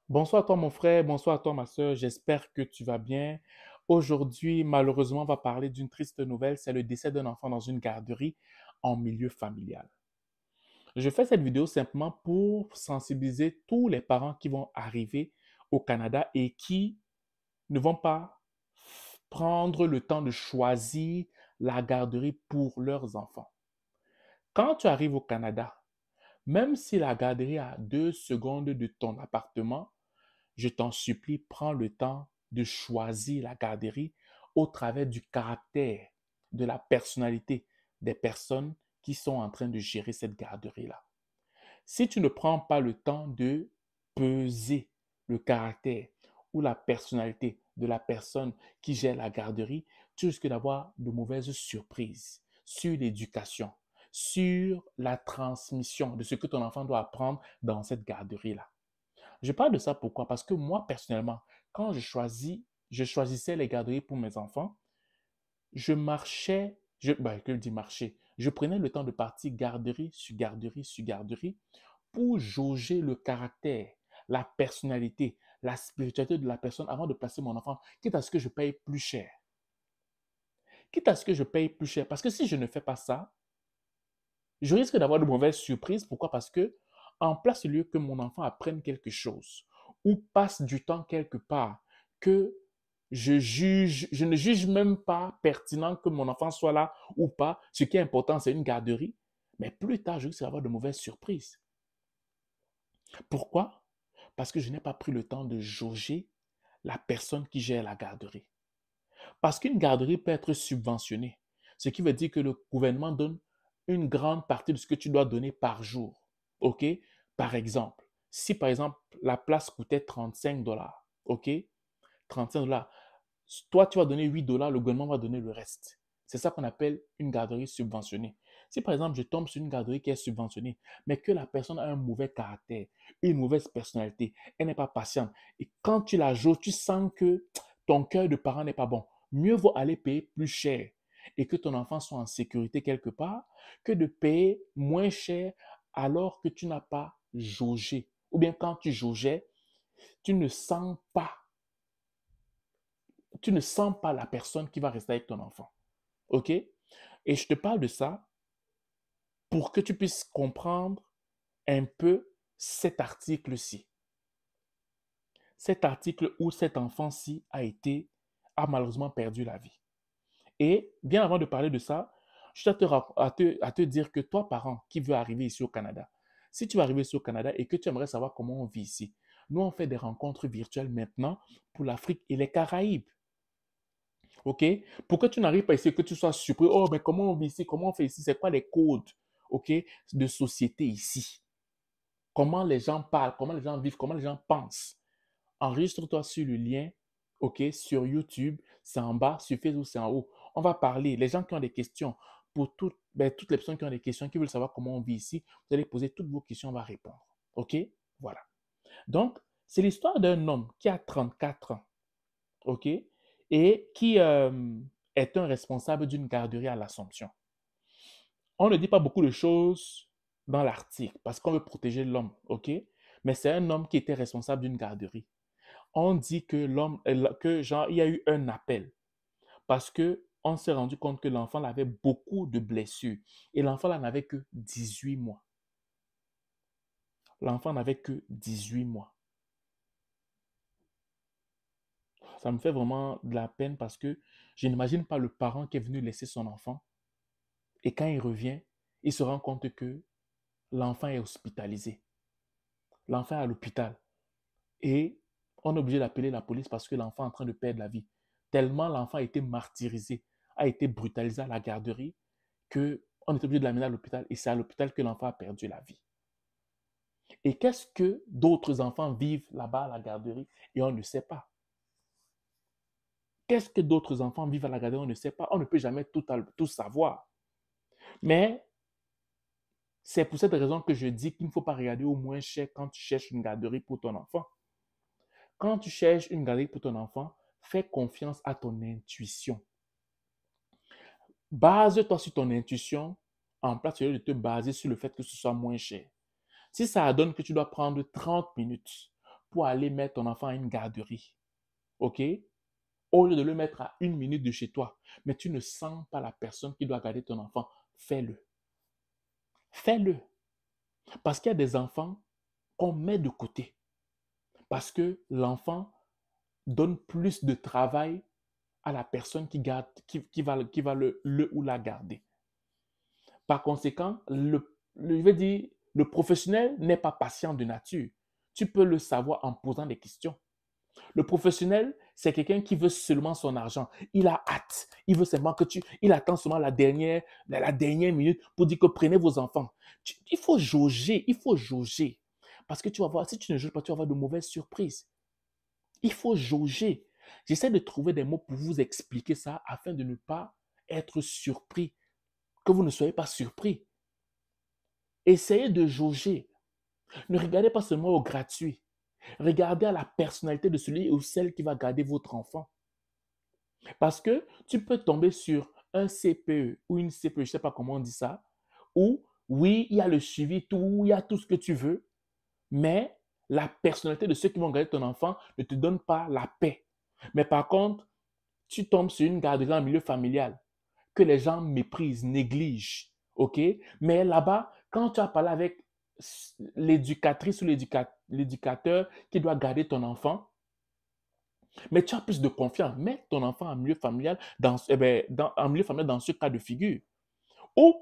Bonsoir à toi mon frère, bonsoir à toi ma sœur, j'espère que tu vas bien. Aujourd'hui, malheureusement, on va parler d'une triste nouvelle, c'est le décès d'un enfant dans une garderie en milieu familial. Je fais cette vidéo simplement pour sensibiliser tous les parents qui vont arriver au Canada et qui ne vont pas prendre le temps de choisir la garderie pour leurs enfants. Quand tu arrives au Canada, même si la garderie est à 2 secondes de ton appartement, je t'en supplie, prends le temps de choisir la garderie au travers du caractère, de la personnalité des personnes qui sont en train de gérer cette garderie-là. Si tu ne prends pas le temps de peser le caractère ou la personnalité de la personne qui gère la garderie, tu risques d'avoir de mauvaises surprises sur l'éducation, sur la transmission de ce que ton enfant doit apprendre dans cette garderie-là. Je parle de ça pourquoi? Parce que moi, personnellement, quand je choisissais les garderies pour mes enfants, je marchais, que je dis marcher, je prenais le temps de partir garderie sur garderie sur garderie pour jauger le caractère, la personnalité, la spiritualité de la personne avant de placer mon enfant, quitte à ce que je paye plus cher. Quitte à ce que je paye plus cher. Parce que si je ne fais pas ça, je risque d'avoir de mauvaises surprises. Pourquoi? Parce que en place lieu que mon enfant apprenne quelque chose ou passe du temps quelque part, que je ne juge même pas pertinent que mon enfant soit là ou pas. Ce qui est important, c'est une garderie. Mais plus tard, je risque d'avoir de mauvaises surprises. Pourquoi? Parce que je n'ai pas pris le temps de jauger la personne qui gère la garderie. Parce qu'une garderie peut être subventionnée, ce qui veut dire que le gouvernement donne une grande partie de ce que tu dois donner par jour. OK? Par exemple, si par exemple la place coûtait 35 dollars, OK? 35 dollars. Toi, tu vas donner 8 dollars, le gouvernement va donner le reste. C'est ça qu'on appelle une garderie subventionnée. Si par exemple je tombe sur une garderie qui est subventionnée, mais que la personne a un mauvais caractère, une mauvaise personnalité, elle n'est pas patiente, et quand tu la joues, tu sens que ton cœur de parent n'est pas bon, mieux vaut aller payer plus cher et que ton enfant soit en sécurité quelque part que de payer moins cher alors que tu n'as pas jaugé. Ou bien quand tu jaugeais, tu ne sens pas tu ne sens pas la personne qui va rester avec ton enfant. OK? Et je te parle de ça pour que tu puisses comprendre un peu cet article-ci. Cet article où cet enfant-ci a malheureusement perdu la vie. Et bien avant de parler de ça, je tiens à te dire que toi, parent qui veut arriver ici au Canada, si tu veux arriver ici au Canada et que tu aimerais savoir comment on vit ici, nous, on fait des rencontres virtuelles maintenant pour l'Afrique et les Caraïbes. OK? Pour que tu n'arrives pas ici et que tu sois surpris. Oh, mais comment on vit ici? Comment on fait ici? C'est quoi les codes, OK, de société ici? Comment les gens parlent? Comment les gens vivent? Comment les gens pensent? Enregistre-toi sur le lien, OK, sur YouTube. C'est en bas. Sur Facebook, c'est en haut. On va parler. Les gens qui ont des questions, pour toutes les personnes qui ont des questions, qui veulent savoir comment on vit ici, vous allez poser toutes vos questions, on va répondre. OK? Voilà. Donc, c'est l'histoire d'un homme qui a 34 ans. OK? Et qui est un responsable d'une garderie à l'Assomption. On ne dit pas beaucoup de choses dans l'article parce qu'on veut protéger l'homme, OK? Mais c'est un homme qui était responsable d'une garderie. On dit que genre, il y a eu un appel parce que on s'est rendu compte que l'enfant avait beaucoup de blessures et l'enfant n'avait que 18 mois. L'enfant n'avait que 18 mois. Ça me fait vraiment de la peine parce que je n'imagine pas le parent qui est venu laisser son enfant. Et quand il revient, il se rend compte que l'enfant est hospitalisé. L'enfant est à l'hôpital. Et on est obligé d'appeler la police parce que l'enfant est en train de perdre la vie. Tellement l'enfant a été martyrisé, a été brutalisé à la garderie, qu'on est obligé de l'amener à l'hôpital. Et c'est à l'hôpital que l'enfant a perdu la vie. Et qu'est-ce que d'autres enfants vivent là-bas à la garderie et on ne sait pas. Qu'est-ce que d'autres enfants vivent à la garderie, on ne sait pas. On ne peut jamais tout savoir. Mais c'est pour cette raison que je dis qu'il ne faut pas regarder au moins cher quand tu cherches une garderie pour ton enfant. Quand tu cherches une garderie pour ton enfant, fais confiance à ton intuition. Base-toi sur ton intuition en place de te baser sur le fait que ce soit moins cher. Si ça donne que tu dois prendre 30 minutes pour aller mettre ton enfant à une garderie. OK? Au lieu de le mettre à 1 minute de chez toi, mais tu ne sens pas la personne qui doit garder ton enfant, fais-le. Fais-le. Parce qu'il y a des enfants qu'on met de côté. Parce que l'enfant donne plus de travail à la personne qui garde, qui va le ou la garder. Par conséquent, je vais dire, le professionnel n'est pas patient de nature. Tu peux le savoir en posant des questions. Le professionnel, c'est quelqu'un qui veut seulement son argent. Il a hâte. Il veut seulement il attend seulement la dernière minute pour dire que prenez vos enfants. Il faut jauger, il faut jauger. Parce que tu vas voir, si tu ne jauges pas, tu vas avoir de mauvaises surprises. Il faut jauger. J'essaie de trouver des mots pour vous expliquer ça afin de ne pas être surpris, que vous ne soyez pas surpris. Essayez de jauger. Ne regardez pas seulement au gratuit. Regardez à la personnalité de celui ou celle qui va garder votre enfant. Parce que tu peux tomber sur un CPE ou une CPE, je ne sais pas comment on dit ça, où oui, il y a le suivi, il y a tout ce que tu veux, mais la personnalité de ceux qui vont garder ton enfant ne te donne pas la paix. Mais par contre, tu tombes sur une garderie en milieu familial que les gens méprisent, négligent, ok? Mais là-bas, quand tu as parlé avec l'éducatrice ou l'éducateur qui doit garder ton enfant, mais tu as plus de confiance. Mets ton enfant en milieu familial en milieu familial dans ce cas de figure. Ou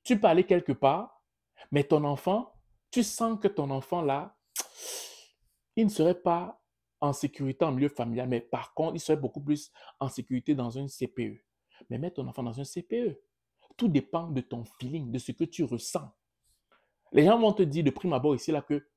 tu peux aller quelque part, mais ton enfant, tu sens que ton enfant là, il ne serait pas en sécurité en milieu familial, mais par contre, il serait beaucoup plus en sécurité dans un CPE. Mais mets ton enfant dans un CPE. Tout dépend de ton feeling, de ce que tu ressens. Les gens vont te dire de prime abord ici là que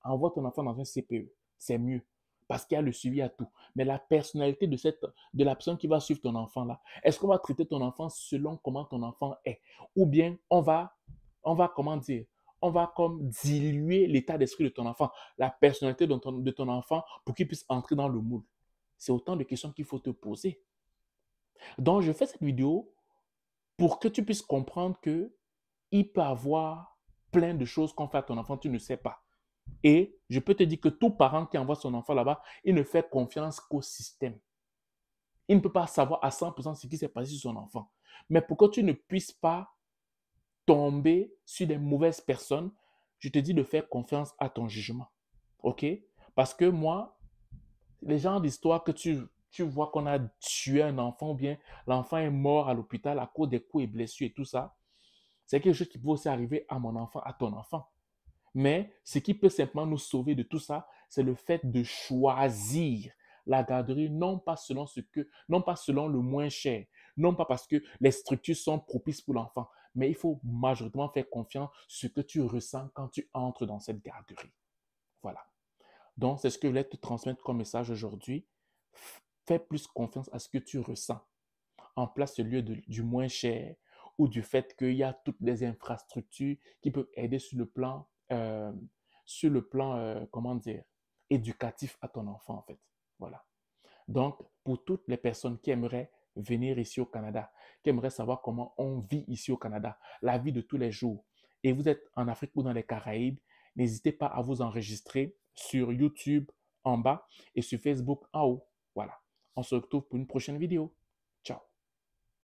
envoie ton enfant dans un CPE. C'est mieux. Parce qu'il y a le suivi à tout. Mais la personnalité de la personne qui va suivre ton enfant là, est-ce qu'on va traiter ton enfant selon comment ton enfant est? Ou bien comment dire, on va comme diluer l'état d'esprit de ton enfant, la personnalité de ton enfant pour qu'il puisse entrer dans le moule. C'est autant de questions qu'il faut te poser. Donc, je fais cette vidéo pour que tu puisses comprendre que il peut y avoir plein de choses qu'on fait à ton enfant, tu ne sais pas. Et je peux te dire que tout parent qui envoie son enfant là-bas, il ne fait confiance qu'au système. Il ne peut pas savoir à 100% ce qui s'est passé sur son enfant. Mais pour que tu ne puisses pas tomber sur des mauvaises personnes, je te dis de faire confiance à ton jugement. OK? Parce que moi, les genres d'histoires que tu vois qu'on a tué un enfant ou bien l'enfant est mort à l'hôpital à cause des coups et blessures et tout ça, c'est quelque chose qui peut aussi arriver à mon enfant, à ton enfant. Mais ce qui peut simplement nous sauver de tout ça, c'est le fait de choisir la garderie, non pas selon le moins cher, non pas parce que les structures sont propices pour l'enfant, mais il faut majoritairement faire confiance sur ce que tu ressens quand tu entres dans cette garderie. Voilà. Donc, c'est ce que je voulais te transmettre comme message aujourd'hui. Fais plus confiance à ce que tu ressens. En place au lieu du moins cher ou du fait qu'il y a toutes les infrastructures qui peuvent aider comment dire, éducatif à ton enfant, en fait. Voilà. Donc, pour toutes les personnes qui aimeraient venir ici au Canada, qui aimeraient savoir comment on vit ici au Canada, la vie de tous les jours, et vous êtes en Afrique ou dans les Caraïbes, n'hésitez pas à vous enregistrer sur YouTube en bas et sur Facebook en haut. Voilà. On se retrouve pour une prochaine vidéo.